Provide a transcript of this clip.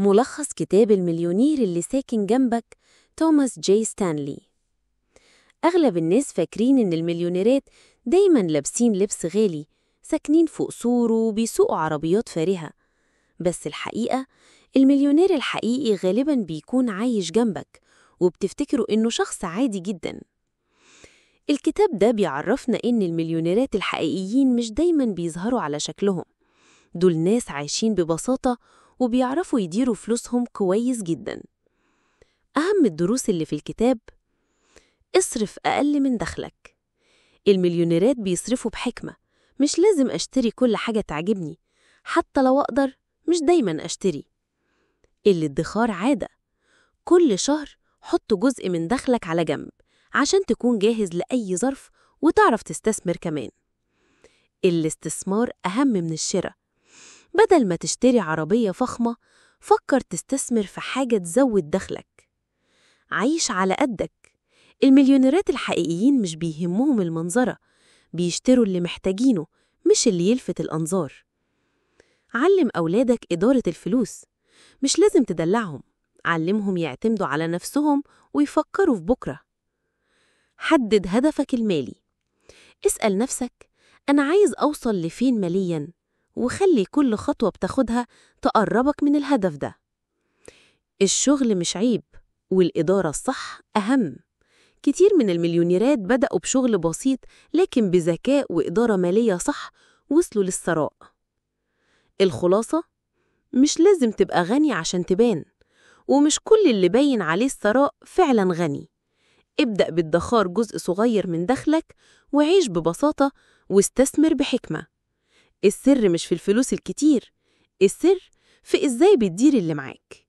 ملخص كتاب المليونير اللي ساكن جنبك، توماس جي ستانلي. أغلب الناس فاكرين إن المليونيرات دايماً لابسين لبس غالي، ساكنين في قصور وبيسوقوا عربيات فارهة. بس الحقيقة المليونير الحقيقي غالباً بيكون عايش جنبك وبتفتكروا إنه شخص عادي جداً. الكتاب ده بيعرفنا إن المليونيرات الحقيقيين مش دايماً بيظهروا على شكلهم. دول ناس عايشين ببساطة وبيعرفوا يديروا فلوسهم كويس جداً. أهم الدروس اللي في الكتاب: اصرف أقل من دخلك. المليونيرات بيصرفوا بحكمة، مش لازم أشتري كل حاجة تعجبني، حتى لو أقدر مش دايماً أشتري. الادخار عادة، كل شهر حط جزء من دخلك على جنب عشان تكون جاهز لأي ظرف وتعرف تستثمر كمان. الاستثمار أهم من الشراء، بدل ما تشتري عربية فخمة فكر تستثمر في حاجة تزود دخلك. عيش على قدك، المليونيرات الحقيقيين مش بيهمهم المنظرة، بيشتروا اللي محتاجينه مش اللي يلفت الأنظار. علم أولادك إدارة الفلوس، مش لازم تدلعهم، علمهم يعتمدوا على نفسهم ويفكروا في بكرة. حدد هدفك المالي، اسأل نفسك أنا عايز أوصل لفين مالياً، وخلي كل خطوة بتاخدها تقربك من الهدف ده. الشغل مش عيب، والإدارة الصح أهم. كتير من المليونيرات بدأوا بشغل بسيط لكن بذكاء وإدارة مالية صح وصلوا للثراء. الخلاصة: مش لازم تبقى غني عشان تبان، ومش كل اللي باين عليه الثراء فعلا غني. ابدأ بادخار جزء صغير من دخلك وعيش ببساطة واستثمر بحكمة. السر مش في الفلوس الكتير، السر في إزاي بتدير اللي معاك.